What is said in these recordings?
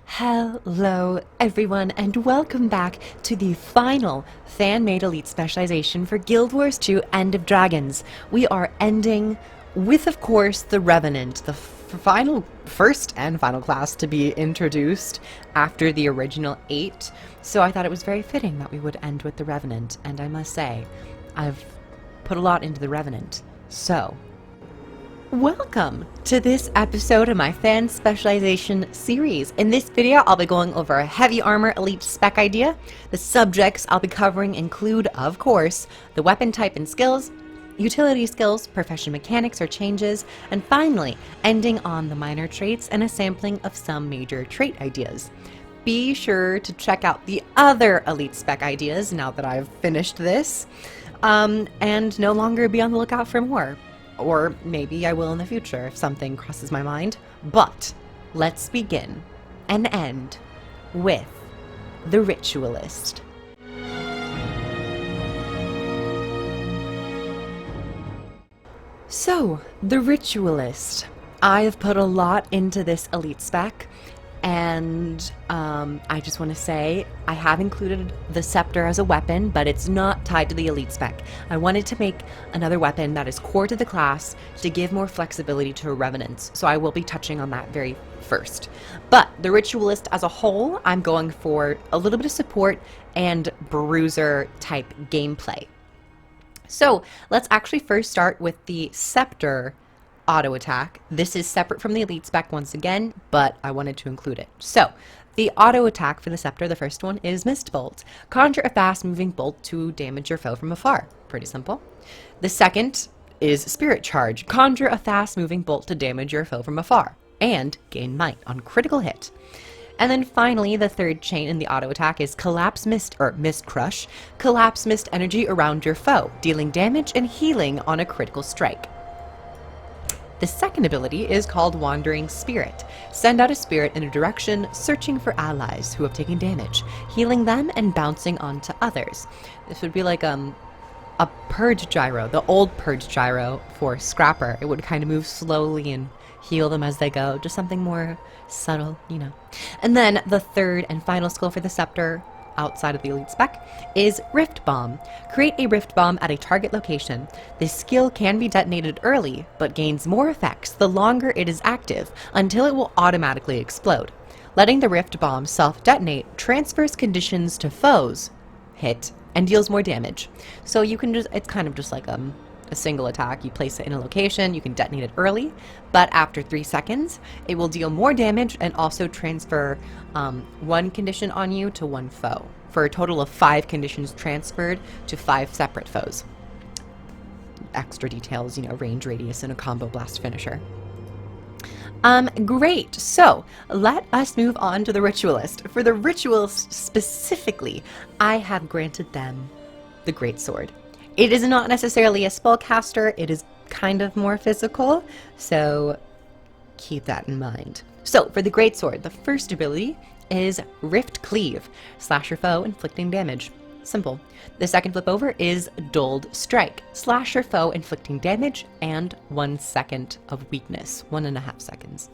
Hello everyone, and welcome back to the final fan-made elite specialization for Guild Wars 2 End of Dragons. We are ending with, of course, the Revenant, the first and final class to be introduced after the original 8. So I thought it was very fitting that we would end with the Revenant, and I must say, I've put a lot into the Revenant. So, welcome to this episode of my fan specialization series. In this video, I'll be going over a heavy armor elite spec idea. The subjects I'll be covering include, of course, the weapon type and skills, utility skills, profession mechanics or changes, and finally, ending on the minor traits and a sampling of some major trait ideas. Be sure to check out the other elite spec ideas now that I've finished this, and no longer be on the lookout for more. Or maybe I will in the future if something crosses my mind. But let's begin and end with the Ritualist. So, the Ritualist. I have put a lot into this elite spec, and I just want to say I have included the Scepter as a weapon, but it's not tied to the elite spec. I wanted to make another weapon that is core to the class to give more flexibility to Revenants, so I will be touching on that very first. But the Ritualist as a whole, I'm going for a little bit of support and bruiser type gameplay. So let's actually first start with the Scepter auto attack. This is separate from the elite spec once again, but I wanted to include it. So the auto attack for the Scepter, the first one, is Mist Bolt. Conjure a fast moving bolt to damage your foe from afar. Pretty simple. The second is Spirit Charge. Conjure a fast moving bolt to damage your foe from afar and gain might on critical hit. And then finally, the third chain in the auto attack is Collapse Mist, or Mist Crush. Collapse Mist energy around your foe, dealing damage and healing on a critical strike. The second ability is called Wandering Spirit. Send out a spirit in a direction, searching for allies who have taken damage, healing them and bouncing onto others. This would be like a Purge Gyro, the old Purge Gyro for Scrapper. It would kind of move slowly and heal them as they go, just something more subtle, you know. And then the third and final skill for the Scepter, outside of the elite spec, is Rift Bomb. Create a Rift Bomb at a target location. This skill can be detonated early, but gains more effects the longer it is active, until it will automatically explode. Letting the Rift Bomb self-detonate transfers conditions to foes hit and deals more damage. So you can just, it's kind of just like a single attack. You place it in a location, you can detonate it early, but after 3 seconds, it will deal more damage and also transfer one condition on you to one foe, for a total of 5 conditions transferred to 5 separate foes. Extra details, you know, range, radius, and a combo blast finisher. Great. So let us move on to the Ritualist. For the Ritualist specifically, I have granted them the Greatsword. It is not necessarily a spellcaster, it is kind of more physical, so keep that in mind. So, for the Greatsword, the first ability is Rift Cleave. Slash your foe, inflicting damage. Simple. The second flip over is Dulled Strike. Slash your foe, inflicting damage, and 1 second of weakness. 1.5 seconds.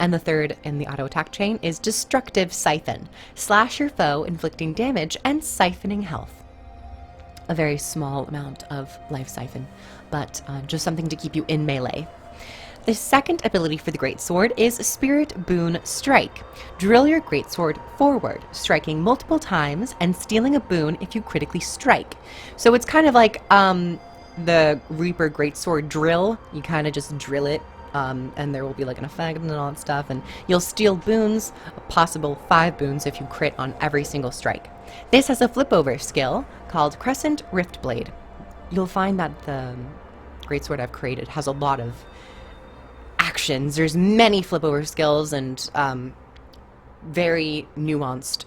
And the third in the auto attack chain is Destructive Siphon. Slash your foe, inflicting damage, and siphoning health. A very small amount of life siphon, but just something to keep you in melee. The second ability for the Greatsword is Spirit Boon Strike. Drill your Greatsword forward, striking multiple times and stealing a boon if you critically strike. So it's kind of like the Reaper Greatsword drill. You kind of just drill it, and there will be like an effect and all that stuff, and you'll steal boons, a possible 5 boons if you crit on every single strike. This has a flip-over skill called Crescent Rift Blade. You'll find that the Greatsword I've created has a lot of actions. There's many flip-over skills and very nuanced,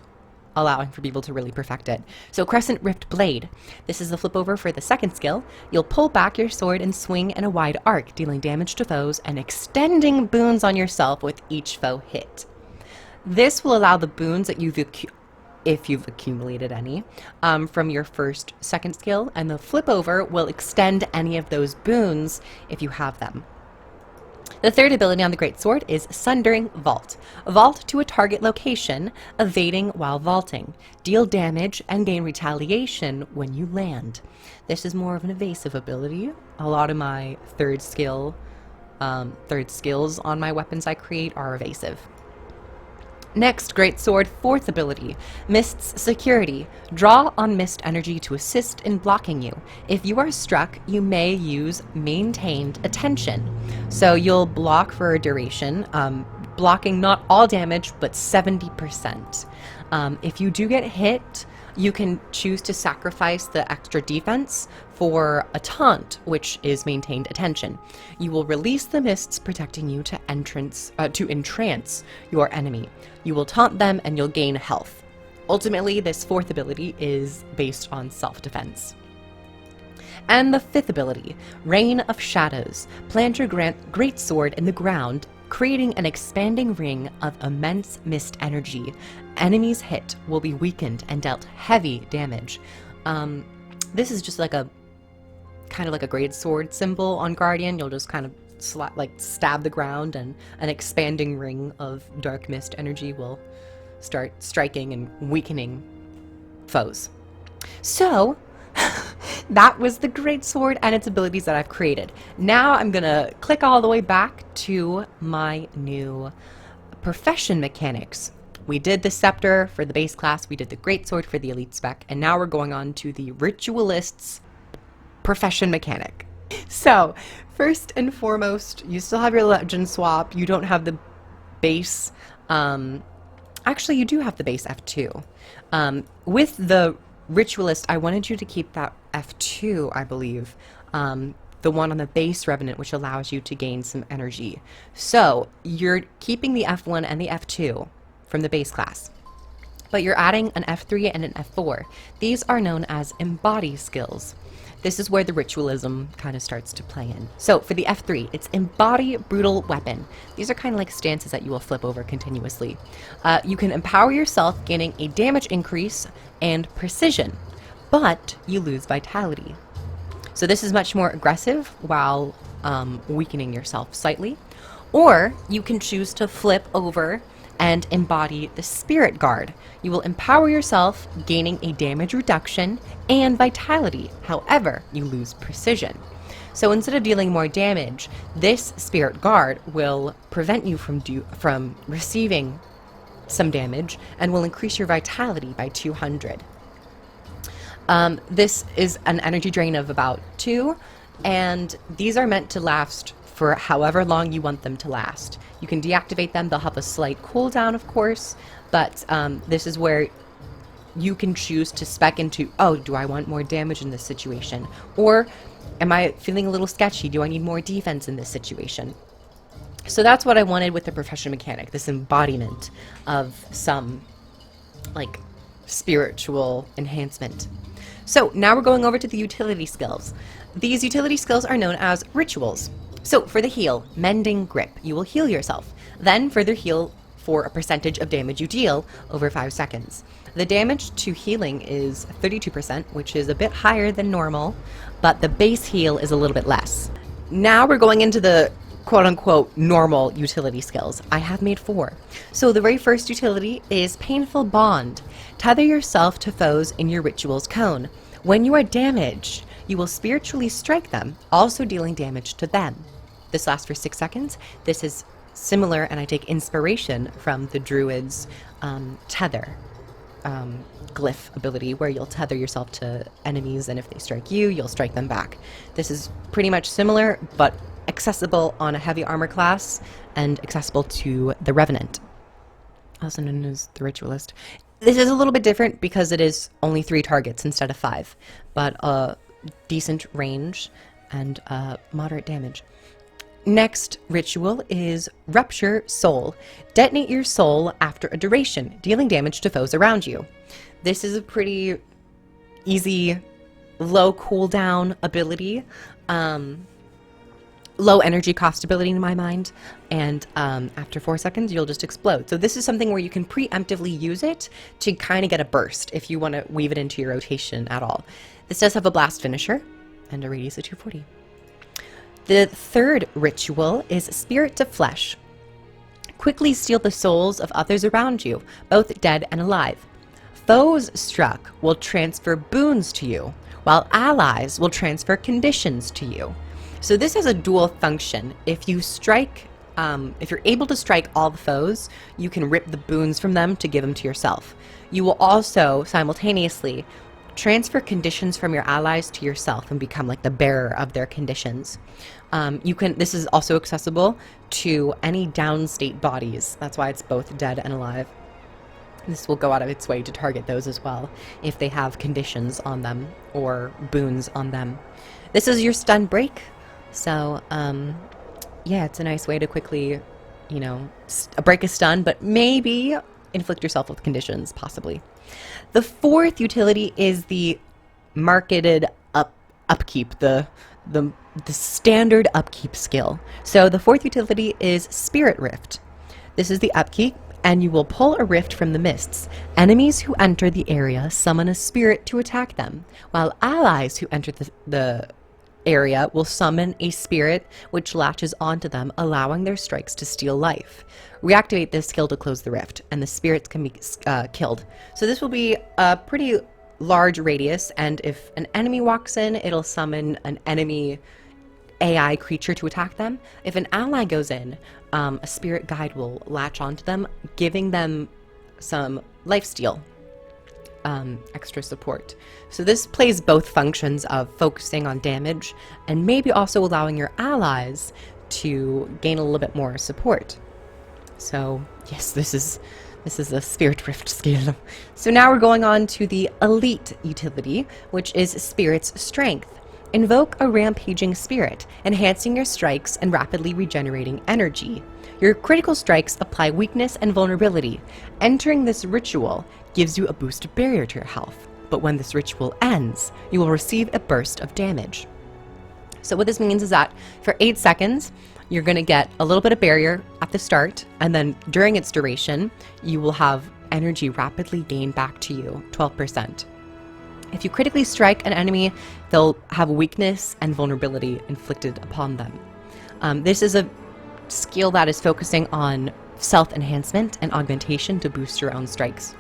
allowing for people to really perfect it. So Crescent Rift Blade. This is the flip-over for the second skill. You'll pull back your sword and swing in a wide arc, dealing damage to foes and extending boons on yourself with each foe hit. This will allow the boons that you've if you've accumulated any, from your first second skill, and the flip over will extend any of those boons if you have them. The third ability on the Greatsword is Sundering Vault. Vault to a target location, evading while vaulting. Deal damage and gain retaliation when you land. This is more of an evasive ability. A lot of my third skills on my weapons I create are evasive. Next, Greatsword, fourth ability, Mist's Security. Draw on Mist energy to assist in blocking you. If you are struck, you may use Maintained Attention. So you'll block for a duration, blocking not all damage, but 70%. If you do get hit, you can choose to sacrifice the extra defense for a taunt, which is Maintained Attention. You will release the mists protecting you to entrance your enemy. You will taunt them and you'll gain health. Ultimately, this fourth ability is based on self-defense. And the fifth ability, Rain of Shadows. Plant your Greatsword in the ground, creating an expanding ring of immense mist energy. Enemies hit will be weakened and dealt heavy damage. This is just like a kind of like a Greatsword symbol on Guardian. You'll just kind of stab the ground, and an expanding ring of dark mist energy will start striking and weakening foes. So that was the Greatsword and its abilities that I've created. Now I'm gonna click all the way back to my new profession mechanics. We did the Scepter for the base class, we did the Greatsword for the elite spec, and now we're going on to the Ritualist's profession mechanic. So, first and foremost, you still have your legend swap. You don't have the base. Actually, you do have the base F2. With the Ritualist, I wanted you to keep that F2, I believe. The one on the base Revenant, which allows you to gain some energy. So, you're keeping the F1 and the F2 from the base class, but you're adding an F3 and an F4. These are known as embody skills. This is where the ritualism kind of starts to play in. So for the F3, it's Embody Brutal Weapon. These are kind of like stances that you will flip over continuously. You can empower yourself, gaining a damage increase and precision, but you lose vitality. So this is much more aggressive while weakening yourself slightly. Or you can choose to flip over and embody the Spirit Guard. You will empower yourself, gaining a damage reduction and vitality. However, you lose precision. So instead of dealing more damage, this Spirit Guard will prevent you from receiving some damage and will increase your vitality by 200. This is an energy drain of about 2, and these are meant to last for however long you want them to last. You can deactivate them, they'll have a slight cooldown of course, but this is where you can choose to spec into, oh, do I want more damage in this situation? Or am I feeling a little sketchy? Do I need more defense in this situation? So that's what I wanted with the profession mechanic, this embodiment of some like spiritual enhancement. So now we're going over to the utility skills. These utility skills are known as rituals. So for the heal, Mending Grip, you will heal yourself, then further heal for a percentage of damage you deal over 5 seconds. The damage to healing is 32%, which is a bit higher than normal, but the base heal is a little bit less. Now we're going into the quote-unquote normal utility skills. I have made 4. So the very first utility is Painful Bond. Tether yourself to foes in your ritual's cone. When you are damaged, you will spiritually strike them, also dealing damage to them. This lasts for 6 seconds. This is similar, and I take inspiration from the Druid's tether glyph ability, where you'll tether yourself to enemies, and if they strike you, you'll strike them back. This is pretty much similar, but accessible on a heavy armor class, and accessible to the Revenant, also known as the Ritualist. This is a little bit different because it is only 3 targets instead of 5, but decent range and moderate damage. Next ritual is Rupture Soul. Detonate your soul after a duration, dealing damage to foes around you. This is a pretty easy, low cooldown ability. low energy cost ability in my mind, and after 4 seconds you'll just explode. So this is something where you can preemptively use it to kind of get a burst if you want to weave it into your rotation at all. This does have a blast finisher and a radius of 240. The third ritual is Spirit to Flesh. Quickly steal the souls of others around you, both dead and alive. Foes struck will transfer boons to you, while allies will transfer conditions to you. So this has a dual function. If you strike, if you're able to strike all the foes, you can rip the boons from them to give them to yourself. You will also simultaneously transfer conditions from your allies to yourself and become like the bearer of their conditions. This is also accessible to any downstate bodies. That's why it's both dead and alive. This will go out of its way to target those as well if they have conditions on them or boons on them. This is your stun break. So, yeah, it's a nice way to quickly, you know, break a stun, but maybe inflict yourself with conditions, possibly. The fourth utility is the marketed upkeep, the standard upkeep skill. So the fourth utility is Spirit Rift. This is the upkeep, and you will pull a rift from the mists. Enemies who enter the area summon a spirit to attack them, while allies who enter the area will summon a spirit which latches onto them, allowing their strikes to steal life. Reactivate this skill to close the rift, and the spirits can be killed. So this will be a pretty large radius, and if an enemy walks in, it'll summon an enemy AI creature to attack them. If an ally goes in, a spirit guide will latch onto them, giving them some lifesteal. Extra support. So this plays both functions of focusing on damage and maybe also allowing your allies to gain a little bit more support. So yes, this is a Spirit Rift skill. So now we're going on to the elite utility, which is Spirit's Strength. Invoke a rampaging spirit, enhancing your strikes and rapidly regenerating energy. Your critical strikes apply weakness and vulnerability. Entering this ritual gives you a boost of barrier to your health, but when this ritual ends, you will receive a burst of damage. So what this means is that for 8 seconds, you're going to get a little bit of barrier at the start, and then during its duration, you will have energy rapidly gained back to you, 12%. If you critically strike an enemy, they'll have weakness and vulnerability inflicted upon them. This is a skill that is focusing on self-enhancement and augmentation to boost your own strikes.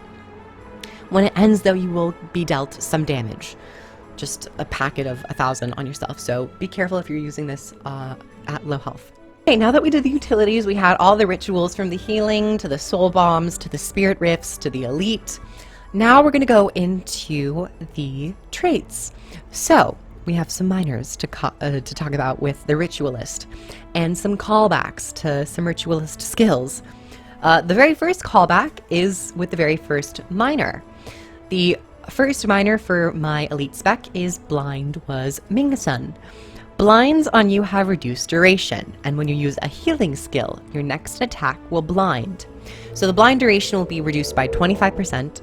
When it ends, though, you will be dealt some damage. Just a packet of 1,000 on yourself, so be careful if you're using this at low health. Okay, now that we did the utilities, we had all the rituals from the healing, to the soul bombs, to the spirit rifts, to the elite. Now we're going to go into the traits. So, we have some minors to talk about with the Ritualist, and some callbacks to some Ritualist skills. The very first callback is with the very first minor. The first minor for my elite spec is Blind was Ming-sun. Blinds on you have reduced duration, and when you use a healing skill, your next attack will blind. So the blind duration will be reduced by 25%,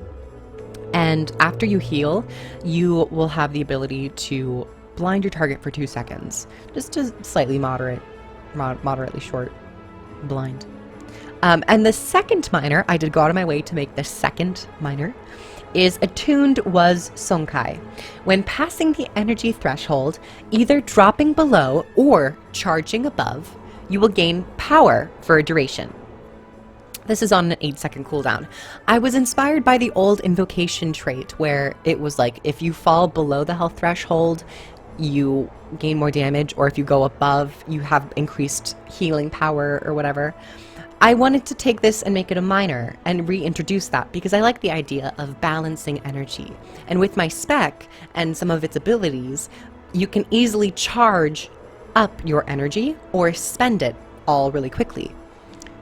and after you heal, you will have the ability to blind your target for 2 seconds. Just a slightly moderately short blind. And the second minor, I did go out of my way to make the second minor, is Attuned was Sonkai. When passing the energy threshold, either dropping below or charging above, you will gain power for a duration. This is on an 8-second cooldown. I was inspired by the old invocation trait where it was like if you fall below the health threshold, you gain more damage, or if you go above, you have increased healing power or whatever. I wanted to take this and make it a minor and reintroduce that because I like the idea of balancing energy. And with my spec and some of its abilities, you can easily charge up your energy or spend it all really quickly.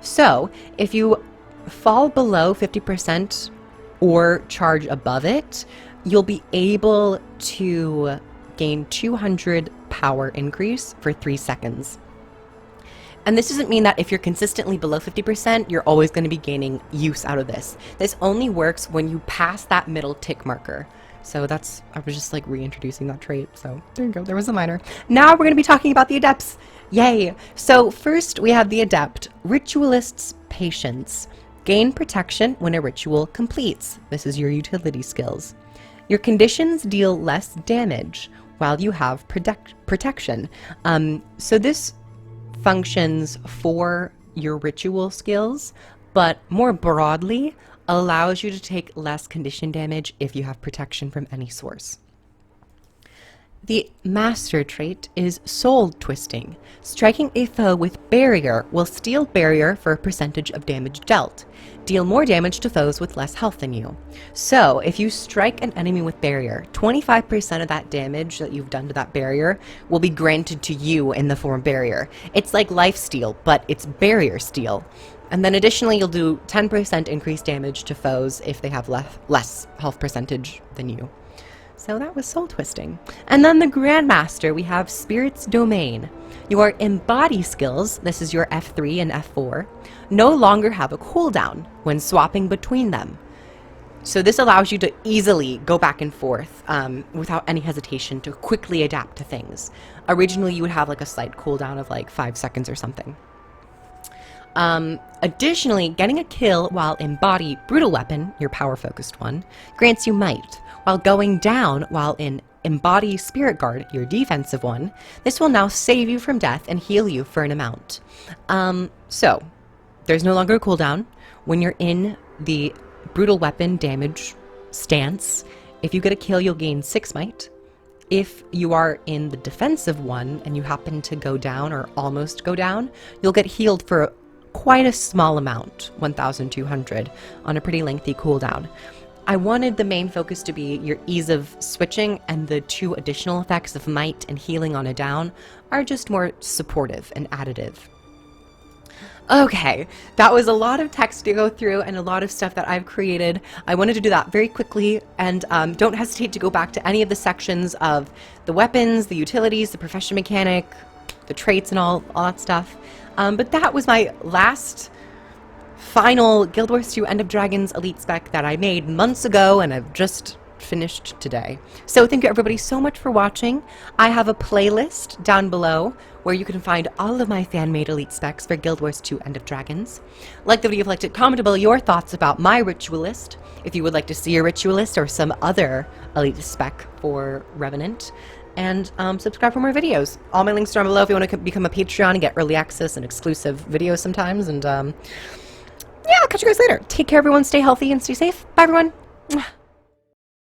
So if you fall below 50% or charge above it, you'll be able to gain 200 power increase for 3 seconds. And this doesn't mean that if you're consistently below 50%, you're always going to be gaining use out of this. This only works when you pass that middle tick marker. So I was just like reintroducing that trait. So there you go, there was a minor. Now we're going to be talking about the Adepts. Yay! So first we have the Adept, Ritualist's Patience. Gain protection when a ritual completes. This is your utility skills. Your conditions deal less damage while you have protection. So this functions for your ritual skills, but more broadly allows you to take less condition damage if you have protection from any source. The master trait is Soul Twisting. Striking a foe with Barrier will steal Barrier for a percentage of damage dealt. Deal more damage to foes with less health than you. So, if you strike an enemy with Barrier, 25% of that damage that you've done to that Barrier will be granted to you in the form of Barrier. It's like Life Steal, but it's Barrier Steal. And then additionally, you'll do 10% increased damage to foes if they have less health percentage than you. So that was Soul Twisting. And then the Grandmaster, we have Spirit's Domain. Your Embody skills, this is your F3 and F4, no longer have a cooldown when swapping between them. So this allows you to easily go back and forth without any hesitation to quickly adapt to things. Originally, you would have like a slight cooldown of like 5 seconds or something. Additionally, getting a kill while Embody Brutal Weapon, your power-focused one, grants you Might. While going down while in Embody Spirit Guard, your defensive one, this will now save you from death and heal you for an amount. So, there's no longer a cooldown. When you're in the Brutal Weapon damage stance, if you get a kill, you'll gain 6 Might. If you are in the defensive one and you happen to go down or almost go down, you'll get healed for quite a small amount, 1,200, on a pretty lengthy cooldown. I wanted the main focus to be your ease of switching, and the 2 additional effects of Might and healing on a down are just more supportive and additive. Okay, that was a lot of text to go through and a lot of stuff that I've created. I wanted to do that very quickly, and don't hesitate to go back to any of the sections of the weapons, the utilities, the profession mechanic, the traits and all that stuff. But that was my last final Guild Wars 2 End of Dragons Elite Spec that I made months ago, and I've just finished today. So thank you everybody so much for watching. I have a playlist down below where you can find all of my fan-made Elite Specs for Guild Wars 2 End of Dragons. Like the video if you liked it, comment below your thoughts about my Ritualist, if you would like to see a Ritualist or some other Elite Spec for Revenant. And subscribe for more videos. All my links are down below if you want to become a Patreon and get early access and exclusive videos sometimes. And yeah, I'll catch you guys later. Take care, everyone. Stay healthy and stay safe. Bye, everyone.